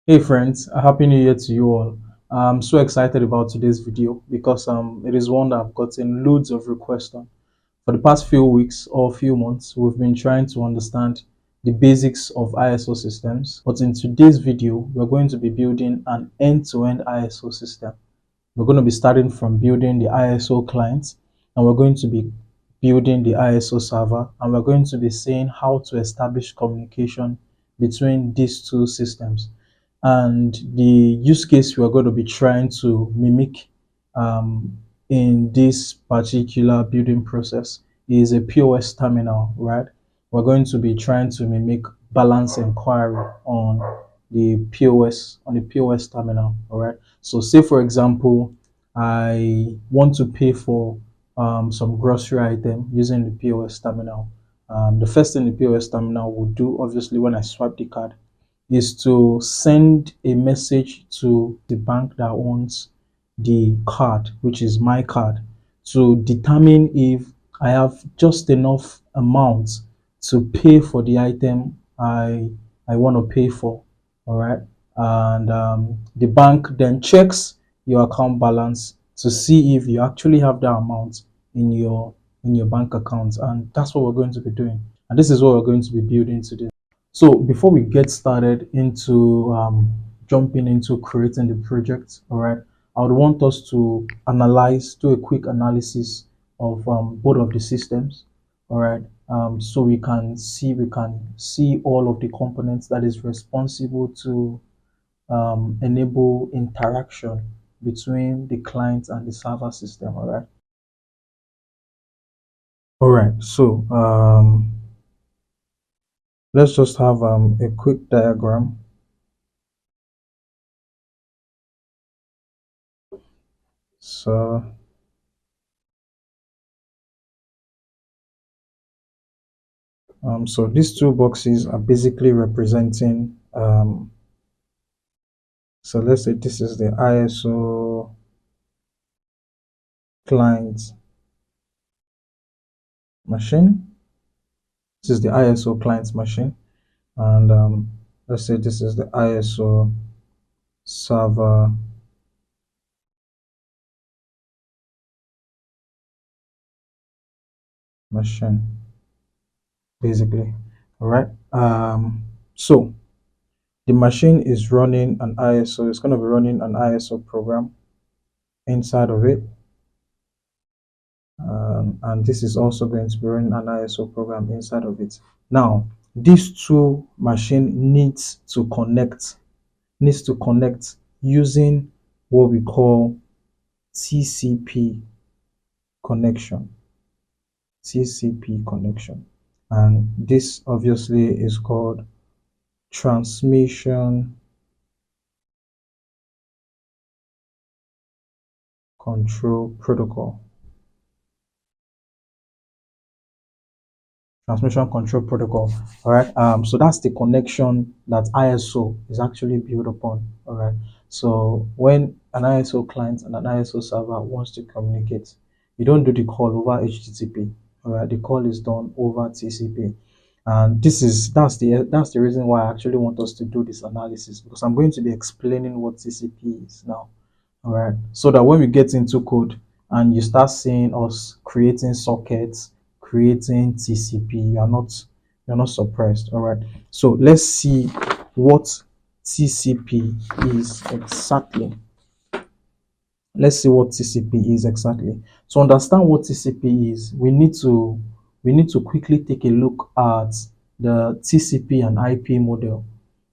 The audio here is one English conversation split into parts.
Hey friends, a happy new year to you all. I'm so excited about today's video because it is one that I've gotten loads of requests on. For the past few weeks or few months, we've been trying to understand the basics of ISO systems. But in today's video, we're going to be building an end-to-end ISO system. We're going to be starting from building the ISO client, and we're going to be building the ISO server, and we're going to be seeing how to establish communication between these two systems. And the use case we're going to be trying to mimic in this particular building process is a POS terminal, right? We're going to be trying to mimic balance inquiry on the POS terminal, all right? So say for example, I want to pay for some grocery item using the POS terminal. The first thing the POS terminal will do, obviously, when I swipe the card, is to send a message to the bank that owns the card, which is my card, to determine if I have just enough amount to pay for the item I want to pay for. All right. And the bank then checks your account balance to see if you actually have that amount in your bank account. And that's what we're going to be doing. And this is what we're going to be building today. So before we get started into jumping into creating the project, all right, I would want us to do a quick analysis of both of the systems, all right, so we can see all of the components that is responsible to enable interaction between the client and the server system, all right. All right, so let's just have a quick diagram. So so these two boxes are basically representing, so let's say this is the ISO client machine. This is the ISO client machine. And let's say this is the ISO server machine, basically. All right. So the machine is running an ISO, it's going to be running an ISO program inside of it. And this is also going to be running an ISO program inside of it. Now, these two machine needs to connect using what we call TCP connection. TCP connection. And this obviously is called transmission control protocol. Transmission control protocol. All right. So that's the connection that ISO is actually built upon. All right. So when an ISO client and an ISO server wants to communicate, you don't do the call over HTTP. All right. The call is done over TCP. And that's the reason why I actually want us to do this analysis, because I'm going to be explaining what TCP is now. All right. So that when we get into code and you start seeing us creating sockets, creating TCP, you're not surprised. All right. So let's see what TCP is exactly. Let's see what TCP is exactly. To understand what TCP is, we need to quickly take a look at the TCP and IP model.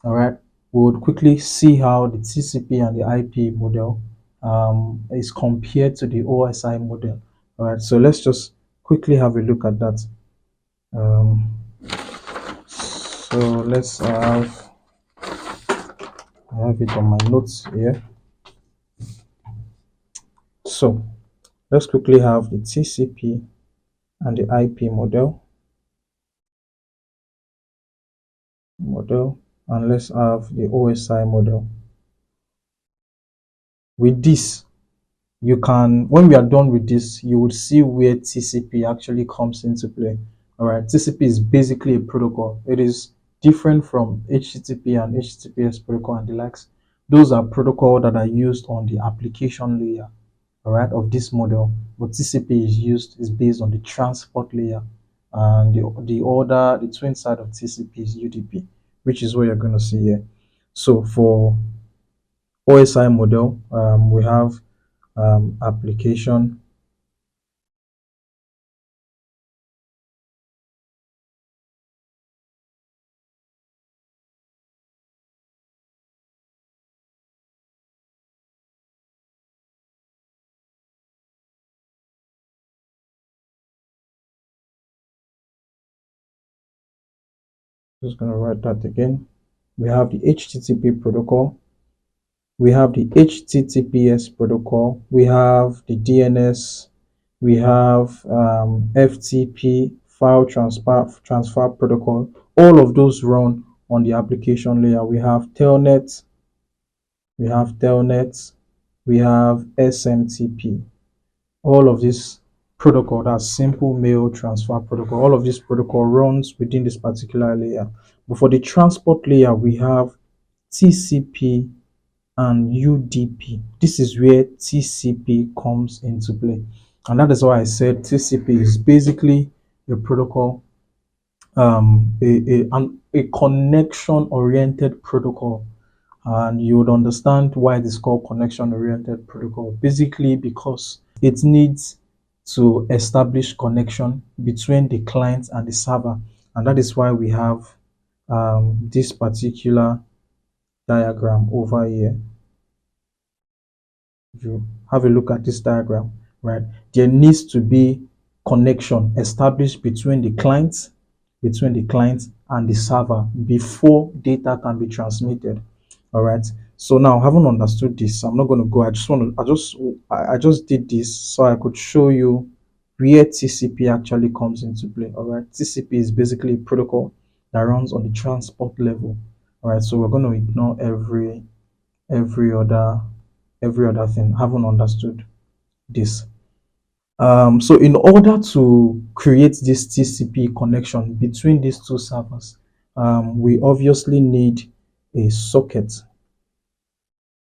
All right, we would quickly see how the TCP and the IP model is compared to the OSI model. All right, so let's just quickly have a look at that. Um, so I have it on my notes here. So let's quickly have the TCP and the IP model, and let's have the OSI model. With this, when we are done with this, you would see where TCP actually comes into play. All right, TCP is basically a protocol. It is different from HTTP and HTTPS protocol and the likes. Those are protocol that are used on the application layer, all right, of this model. But TCP is based on the transport layer, and the twin side of TCP is UDP, which is what you're going to see here. So for OSI model, we have application. Just going to write that again. We have the HTTP protocol, we have the HTTPS protocol, we have the DNS, we have FTP, file transfer protocol. All of those run on the application layer. We have telnet, we have SMTP. All of this protocol, that's simple mail transfer protocol, all of this protocol runs within this particular layer. But for the transport layer, we have TCP and UDP. This is where TCP comes into play. And that is why I said TCP is basically a protocol, a connection oriented protocol. And you would understand why it is called connection oriented protocol, basically because it needs to establish connection between the client and the server. And that is why we have this particular diagram over here. If you have a look at this diagram, right, there needs to be connection established between the client and the server before data can be transmitted. All right. So now, having understood this, I'm not going to go. I just did this so I could show you where TCP actually comes into play. All right. TCP is basically a protocol that runs on the transport level. All right. So we're going to ignore every other every other thing. Haven't understood this. So in order to create this TCP connection between these two servers, we obviously need a socket.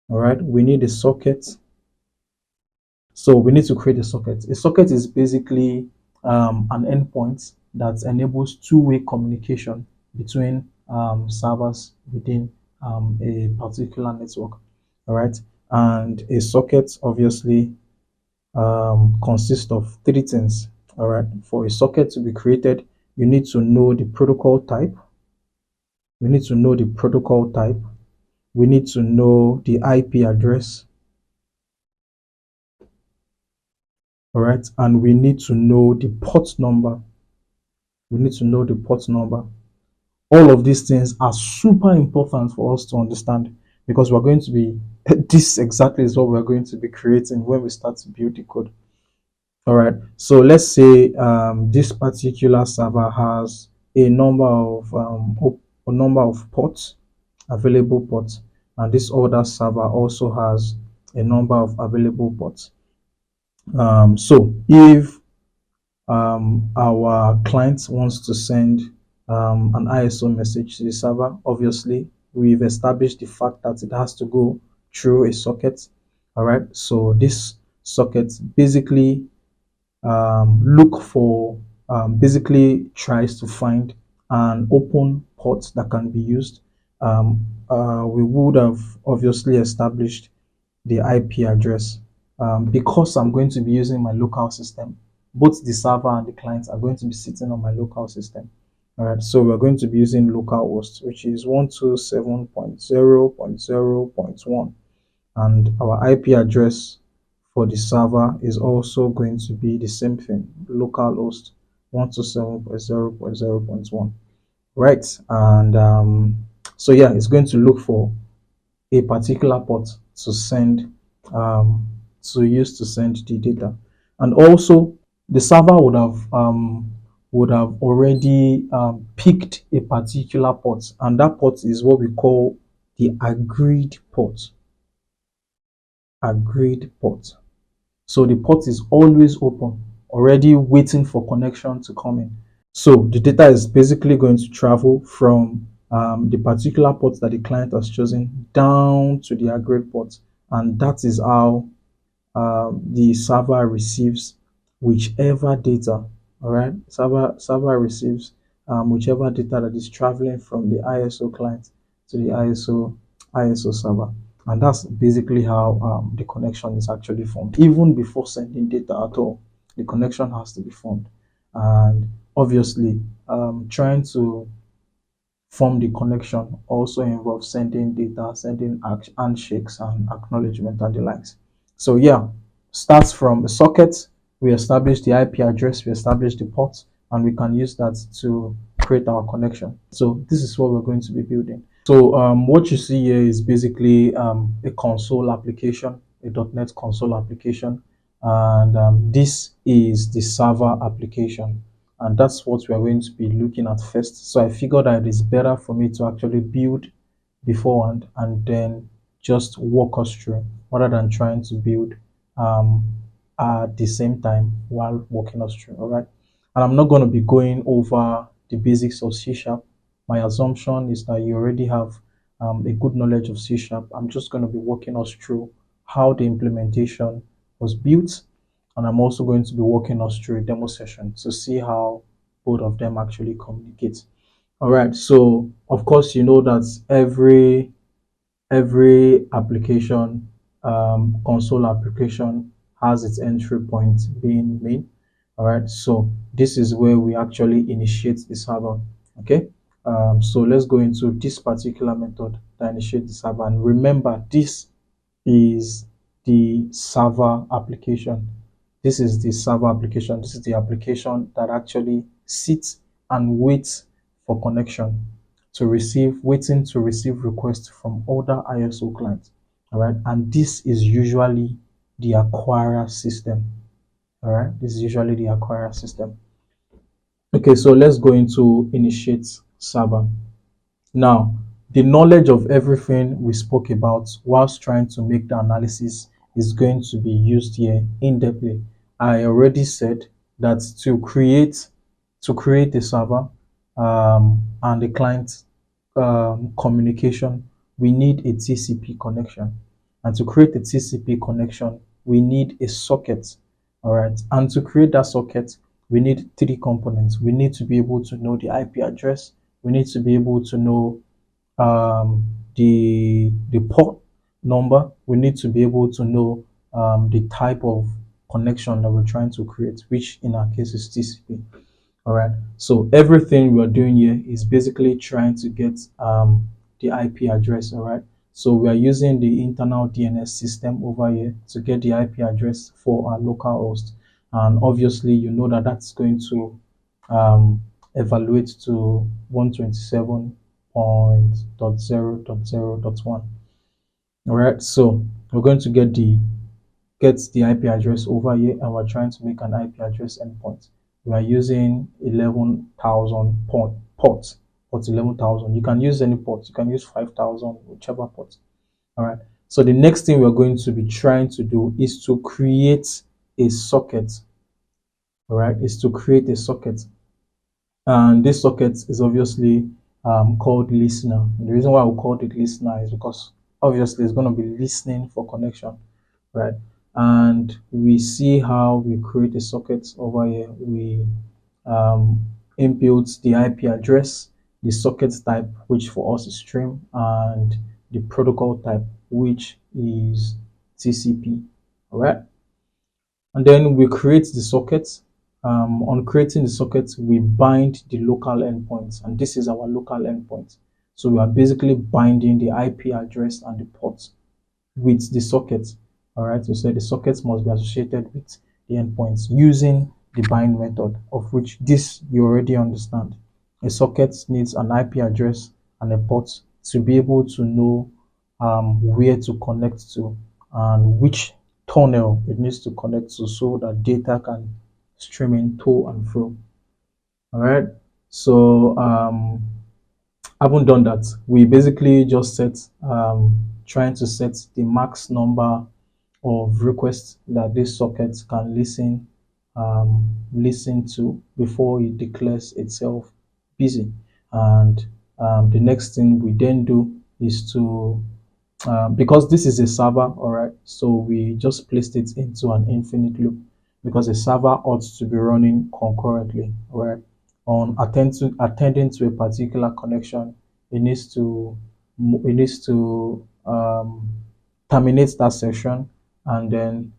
All right, we need a socket. So we need to create a socket. A socket is basically an endpoint that enables two-way communication between servers within a particular network. All right, and a socket obviously consists of three things. All right, for a socket to be created, you need to know the protocol type. We need to know the protocol type. We need to know the IP address. All right, and we need to know the port number. We need to know the port number. All of these things are super important for us to understand because we're going to be, this exactly is what we're going to be creating when we start to build the code. All right, so let's say this particular server has a number of ports, available ports, and this other server also has a number of available ports. So if our client wants to send an ISO message to the server, obviously we've established the fact that it has to go through a socket. All right, so this socket basically basically tries to find an open port that can be used. We would have obviously established the IP address. Because I'm going to be using my local system, both the server and the client are going to be sitting on my local system. All right, so we're going to be using localhost, which is 127.0.0.1, and our IP address for the server is also going to be the same thing, localhost 127.0.0.1. Right, and so yeah, it's going to look for a particular port to send um, to use to send the data, and also the server would have already picked a particular port, and that port is what we call the agreed port. Agreed port. So the port is always open, already waiting for connection to come in. So the data is basically going to travel from the particular port that the client has chosen down to the agreed port, and that is how the server receives whichever data. All right, server receives whichever data that is traveling from the ISO client to the ISO server, and that's basically how the connection is actually formed. Even before sending data at all, the connection has to be formed, and obviously, trying to form the connection also involves sending data, sending handshakes and acknowledgement and the likes. So yeah, starts from a socket. We establish the IP address, we establish the port, and we can use that to create our connection. So this is what we're going to be building. So what you see here is basically a console application, a .NET console application, and this is the server application, and that's what we are going to be looking at first. So I figured that it is better for me to actually build beforehand and then just walk us through rather than trying to build um, at the same time while walking us through. All right. And I'm not going to be going over the basics of C Sharp. My assumption is that you already have a good knowledge of C Sharp. I'm just going to be walking us through how the implementation was built, and I'm also going to be walking us through a demo session to see how both of them actually communicate. All right, so of course you know that every application, console application, has its entry point being main. All right, so this is where we actually initiate the server. Okay, so let's go into this particular method that initiate the server, and remember this is the server application. This is the server application. This is the application that actually sits and waits for connection to receive, waiting to receive requests from other ISO clients. All right. And this is usually the acquirer system. All right. This is usually the acquirer system. Okay. So let's go into initiate server. Now, the knowledge of everything we spoke about whilst trying to make the analysis is going to be used here in depthly. I already said that to create a server and the client communication, we need a TCP connection. And to create a TCP connection, we need a socket. All right. And to create that socket, we need three components. We need to be able to know the IP address. We need to be able to know the port number. We need to be able to know the type of connection that we're trying to create, which in our case is TCP. All right. So everything we are doing here is basically trying to get the IP address. All right. So we are using the internal DNS system over here to get the IP address for our local host. And obviously, you know that that's going to evaluate to 127.0.0.1. All right. So we're going to get the IP address over here, and we're trying to make an IP address endpoint. We are using 11,000 port, 11,000. You can use any port. You can use 5,000, whichever port. All right. So the next thing we're going to be trying to do is to create a socket. All right, is to create a socket, and this socket is obviously called listener. And the reason why we called it listener is because obviously it's going to be listening for connection, right? And we see how we create a socket over here. We input the IP address, the socket type, which for us is stream, and the protocol type, which is TCP. All right. And then we create the socket. On creating the socket, we bind the local endpoints, and this is our local endpoint. So we are basically binding the IP address and the port with the socket. All right, so the sockets must be associated with the endpoints using the bind method, of which this you already understand. A socket needs an IP address and a port to be able to know where to connect to and which tunnel it needs to connect to so that data can stream in to and fro. All right, so I haven't done that. We basically just trying to set the max number of requests that this socket can listen to before it declares itself busy. And The next thing we then do is to, because this is a server, all right, so we just placed it into an infinite loop because a server ought to be running concurrently, all right. On attending to a particular connection, it needs to terminate that session and then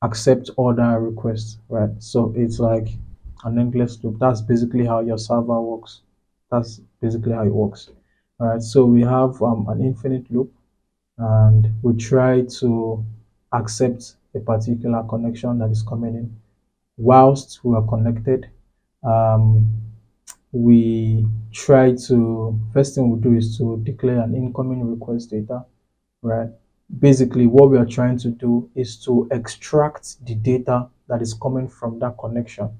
accept other requests, right? So it's like an endless loop. That's basically how your server works. That's basically how it works. All right. So we have an infinite loop, and we try to accept a particular connection that is coming in. Whilst we are connected, um, we try to, first thing we do is to declare an incoming request data, right? Basically, what we are trying to do is to extract the data that is coming from that connection.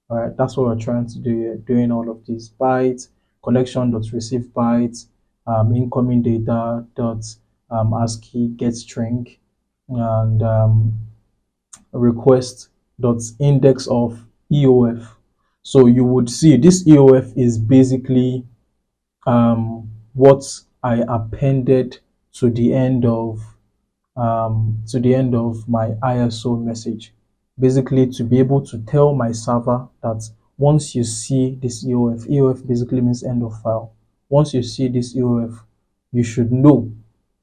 All right, that's what we're trying to do here, doing all of these bytes, connection dot receive bytes, incoming data dot ASCII get string, and request dot index of EOF. So you would see this EOF is basically what I appended to the end of my ISO message, basically to be able to tell my server that once you see this EOF basically means end of file. Once you see this EOF, you should know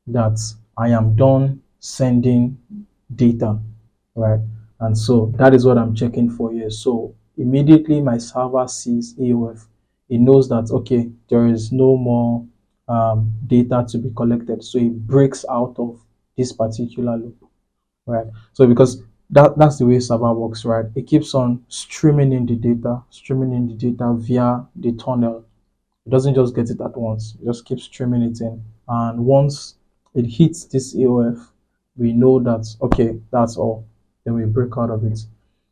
that I am done sending data, right? And so that is what I'm checking for here. So immediately my server sees EOF, it knows that, okay, there is no more data to be collected. So it breaks out of this particular loop, right? So because that's the way server works, right? It keeps on streaming in the data via the tunnel. It doesn't just get it at once. It just keeps streaming it in. And once it hits this AOF, we know that, okay, that's all. Then we break out of it.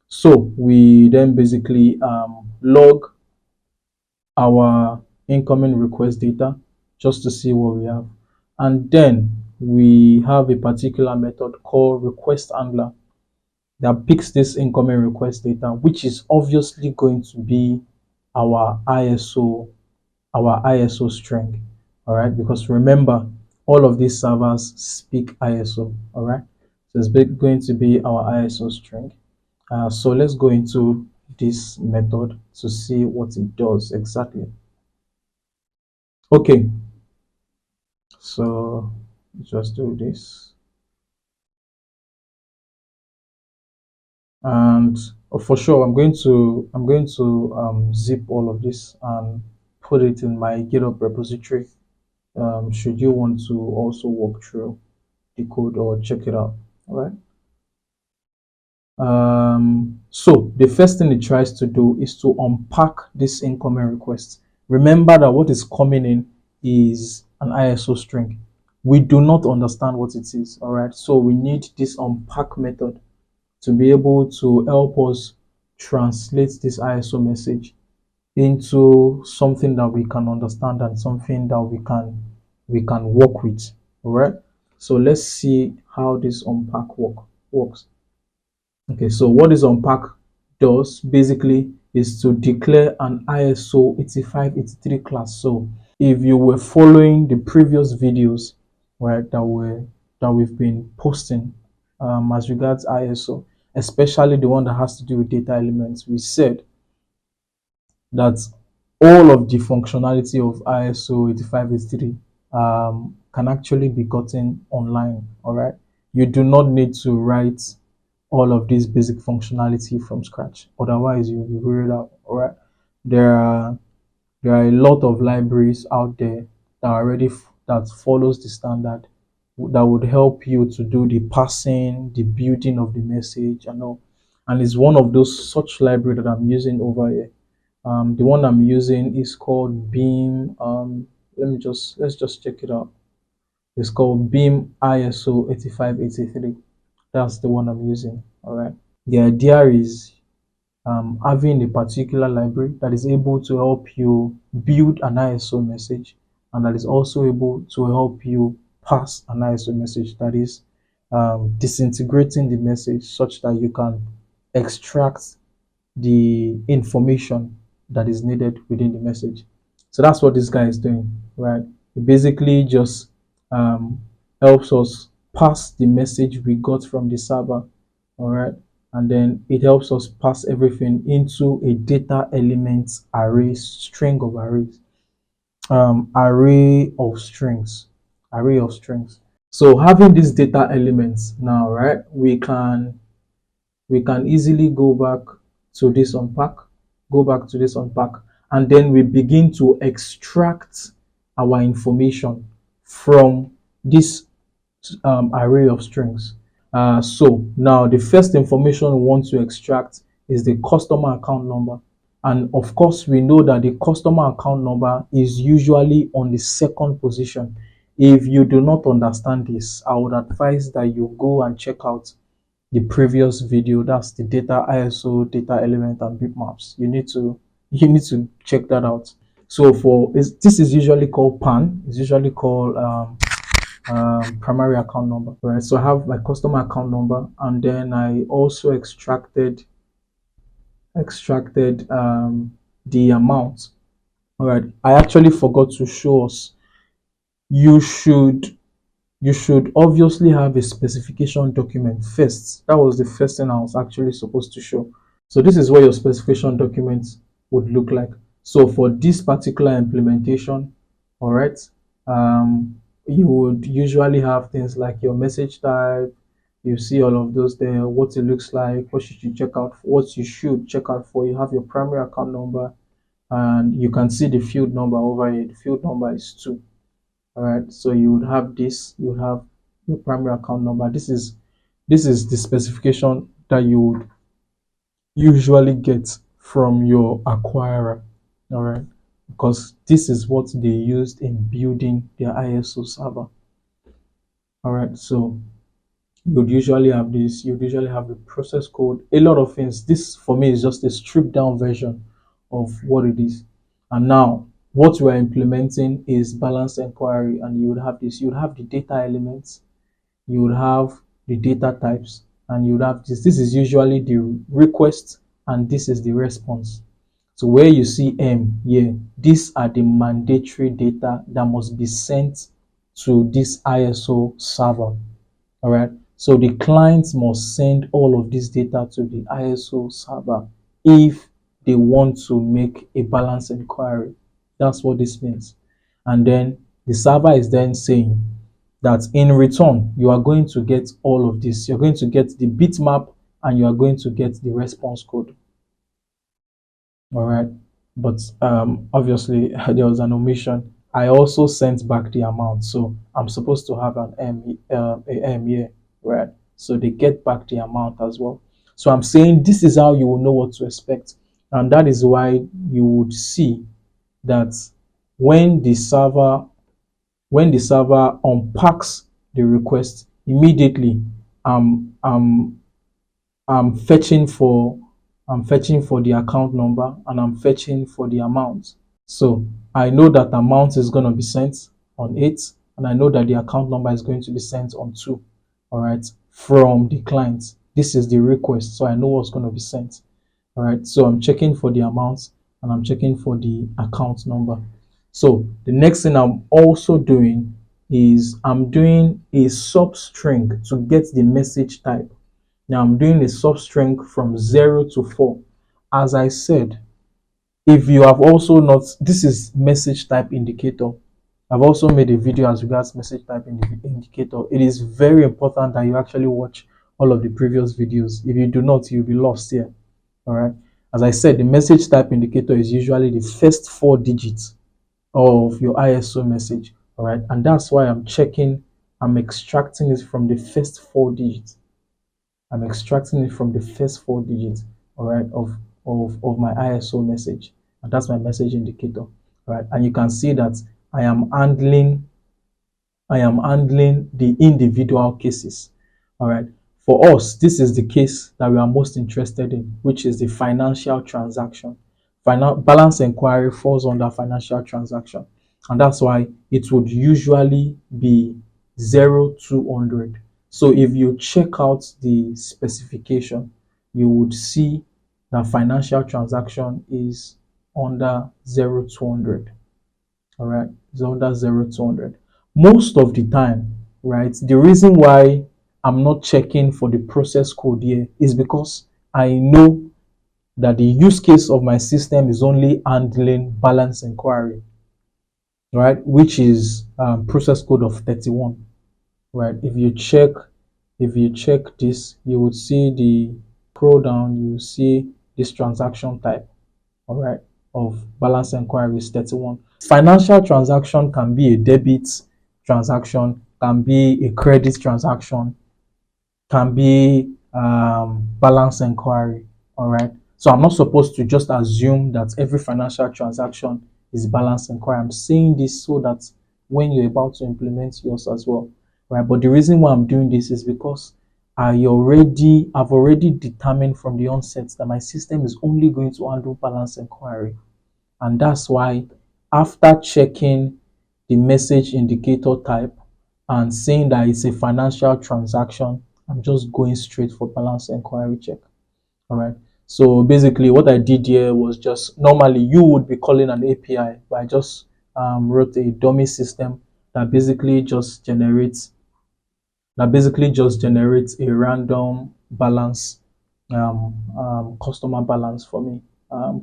So we then basically log our incoming request data just to see what we have. And then we have a particular method called request handler that picks this incoming request data, which is obviously going to be our ISO, our ISO string. All right, because remember, all of these servers speak ISO. All right, so it's going to be our ISO string. So let's go into this method to see what it does exactly. Okay, so just do this, and for sure I'm going to zip all of this and put it in my GitHub repository. Should you want to also walk through the code or check it out, all right? So the first thing it tries to do is to unpack this incoming request. Remember that what is coming in is an ISO string. We do not understand what it is, all right? So we need this unpack method to be able to help us translate this ISO message into something that we can understand and something that we can work with. All right. So let's see how this unpack works. Okay, so what this unpack does basically is to declare an ISO 8583 class. So if you were following the previous videos, right, that we've been posting as regards ISO, especially the one that has to do with data elements, we said that all of the functionality of ISO 8583 can actually be gotten online. All right, you do not need to write all of this basic functionality from scratch. Otherwise, you'll be weird out. All right, there are there are a lot of libraries out there that are already that follows the standard that would help you to do the parsing, the building of the message, and all. And it's one of those such library that I'm using over here. The one I'm using is called Beam. Let's just check it out. It's called Beam ISO 8583. That's the one I'm using. All right. The idea is having a particular library that is able to help you build an ISO message and that is also able to help you pass an ISO message, that is disintegrating the message such that you can extract the information that is needed within the message. So that's what this guy is doing, right? It basically just um, helps us pass the message we got from the server, all right? And then it helps us pass everything into a data element array, string of arrays, array of strings, array of strings. So having these data elements now, right? We can easily go back to this unpack, and then we begin to extract our information from this array of strings. So now the first information we want to extract is the customer account number. And of course, we know that the customer account number is usually on the second position. If you do not understand this, I would advise that you go and check out the previous video. That's the data ISO, data element, and bitmaps. You need to check that out. So this is usually called PAN. It's usually called primary account number. Right. So I have my customer account number, and then I also extracted the amount. All right. I actually forgot to show us. You should you should obviously have a specification document first. That was the first thing I was actually supposed to show. So this is what your specification document would look like. So for this particular implementation, all right, you would usually have things like your message type. You see all of those there, what it looks like, what you should check out, what you should check out for. You have your primary account number, and you can see the field number over here. The field number is 2. All right, so you would have this, you would have your primary account number. This is the specification that you would usually get from your acquirer. All right, because this is what they used in building their ISO server. All right, so you'd usually have this, you'd usually have the process code, a lot of things. This for me is just a stripped down version of what it is. And now what we're implementing is balance inquiry, and you would have this, you would have the data elements, you would have the data types, and you would have this. This is usually the request, and this is the response. So where you see M here, these are the mandatory data that must be sent to this ISO server. All right. So the clients must send all of this data to the ISO server if they want to make a balance inquiry. That's what this means. And then the server is then saying that in return, you are going to get all of this. You're going to get the bitmap, and you are going to get the response code. All right. But obviously, there was an omission. I also sent back the amount. So I'm supposed to have a M here, right? So they get back the amount as well. So I'm saying this is how you will know what to expect. And that is why you would see that when the server when the server unpacks the request, immediately um, um, I'm fetching for I'm fetching for the account number, and I'm fetching for the amount. So I know that amount is going to be sent on 8, and I know that the account number is going to be sent on 2. All right, from the client. This is the request, so I know what's going to be sent. All right, so I'm checking for the amount, and I'm checking for the account number. So the next thing I'm also doing is I'm doing a substring to get the message type. Now I'm doing a substring from 0 to 4. As I said, if you have also not, this is message type indicator. I've also made a video as regards message type indicator. It is very important that you actually watch all of the previous videos. If you do not, you'll be lost here. All right. As I said, the message type indicator is usually the first 4 digits of your ISO message. All right. And that's why I'm extracting it from the first 4 digits. I'm extracting it from the first 4 digits, all right, of my ISO message. And that's my message indicator. All right. And you can see that I am handling the individual cases. All right. For us, this is the case that we are most interested in, which is the financial transaction. Balance inquiry falls under financial transaction. And that's why it would usually be 0 to 100. So if you check out the specification, you would see that financial transaction is under 0 to 100. All right, it's under 0 to 100. Most of the time, right, the reason why I'm not checking for the process code here is because I know that the use case of my system is only handling balance inquiry, right, which is process code of 31, right. If you check this, you would see the scroll down, you will see this transaction type, all right, of balance inquiry is 31. Financial transaction can be a debit transaction, can be a credit transaction, can be balance inquiry. All right. So I'm not supposed to just assume that every financial transaction is balance inquiry. I'm saying this so that when you're about to implement yours as well, right? But the reason why I'm doing this is because I've already determined from the onset that my system is only going to handle balance inquiry. And that's why after checking the message indicator type and saying that it's a financial transaction, I'm just going straight for balance inquiry check. All right. So basically what I did here was just normally you would be calling an API, but I just wrote a dummy system that basically just generates a random balance, customer balance for me,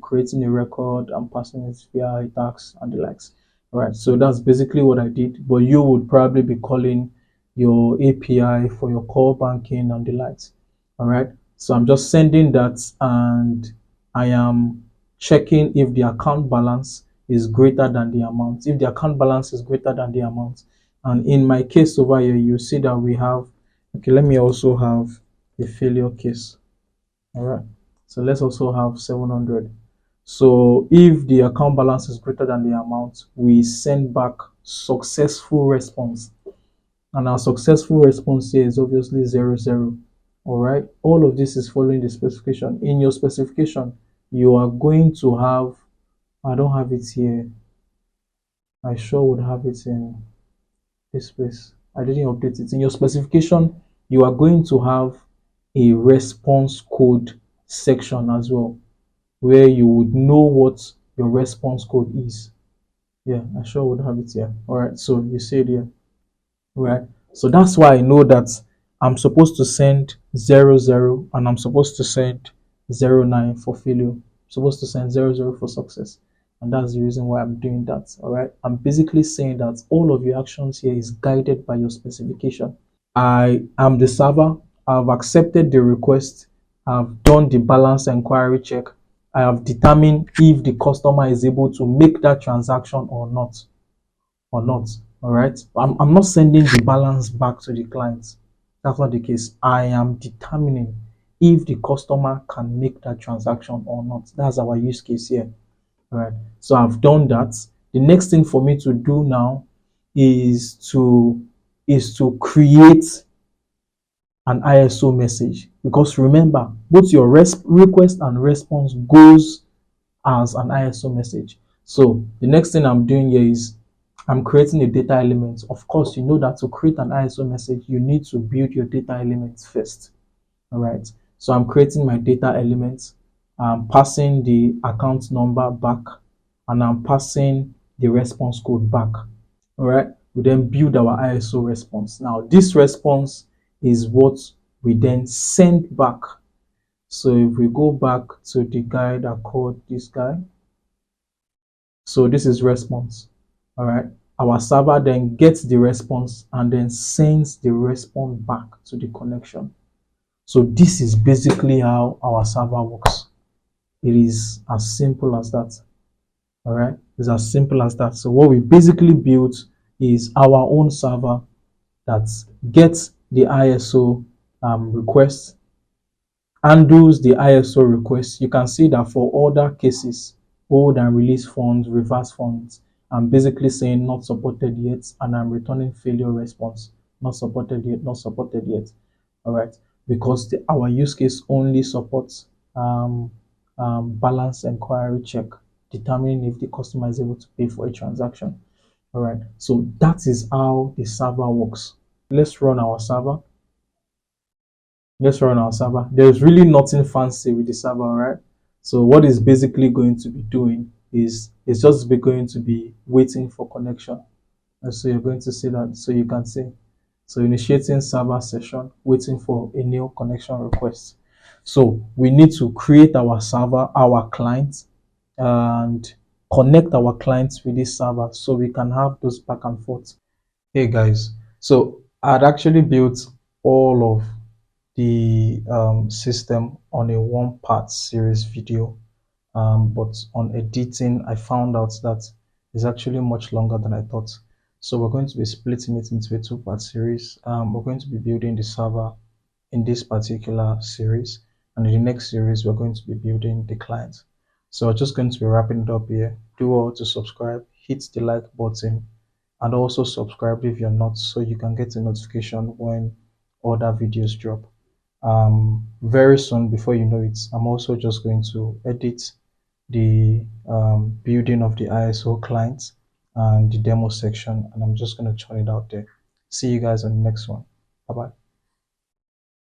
creating a record and passing it via a tax and the likes. All right, so that's basically what I did. But you would probably be calling your API for your core banking and the likes. All right, so I'm just sending that, and I am checking if the account balance is greater than the amount. If the account balance is greater than the amount, and in my case over here, you see that we have, okay, let me also have a failure case. All right. So let's also have 700. So if the account balance is greater than the amount, we send back successful response. And our successful response here is obviously 00. All right. All of this is following the specification. In your specification, you are going to have, I don't have it here. I sure would have it in this place. I didn't update it. In your specification, you are going to have a response code section as well, where you would know what your response code is. Yeah, I sure would have it here. All right, so you see it here. Right. So that's why I know that I'm supposed to send 00 and I'm supposed to send 09 for failure. I'm supposed to send 00 for success. And that's the reason why I'm doing that. All right. I'm basically saying that all of your actions here is guided by your specification. I am the server. I've accepted the request. I've done the balance inquiry check. I have determined if the customer is able to make that transaction or not. All right. I'm not sending the balance back to the client. That's not the case. I am determining if the customer can make that transaction or not. That's our use case here. All right. So I've done that. The next thing for me to do now is to create an ISO message, because remember, both your request and response goes as an ISO message. So the next thing I'm doing here is I'm creating a data element. Of course, you know that to create an ISO message, you need to build your data elements first. All right. So I'm creating my data elements. I'm passing the account number back, and I'm passing the response code back. All right. We then build our ISO response. Now, this response is what we then send back. So if we go back to the guy that called this guy, so this is response. All right. Our server then gets the response and then sends the response back to the connection. So this is basically how our server works. It is as simple as that. All right. It's as simple as that. So what we basically built is our own server that gets the ISO request, handles the ISO request. You can see that for other cases, hold and release funds, reverse funds, I'm basically saying not supported yet, and I'm returning failure response. Not supported yet, not supported yet. All right, because our use case only supports balance inquiry check, determining if the customer is able to pay for a transaction. All right, so that is how the server works. Let's run our server. Let's run our server. There's really nothing fancy with the server, right? So what it's basically going to be doing is it's just be going to be waiting for connection. And so you're going to see that. So you can see. So initiating server session, waiting for a new connection request. So we need to create our server, our client, and connect our clients with this server so we can have those back and forth. Hey guys, so I'd actually built all of the system on a one part series video, but on editing I found out that it's actually much longer than I thought. So we're going to be splitting it into a two-part series. We're going to be building the server in this particular series, and in the next series we're going to be building the client. So I'm just going to be wrapping it up here. Do all to subscribe, hit the like button, and also subscribe if you're not, so you can get a notification when other videos drop. Very soon, before you know it, I'm also just going to edit the building of the ISO client and the demo section, and I'm just going to churn it out there. See you guys on the next one. Bye bye.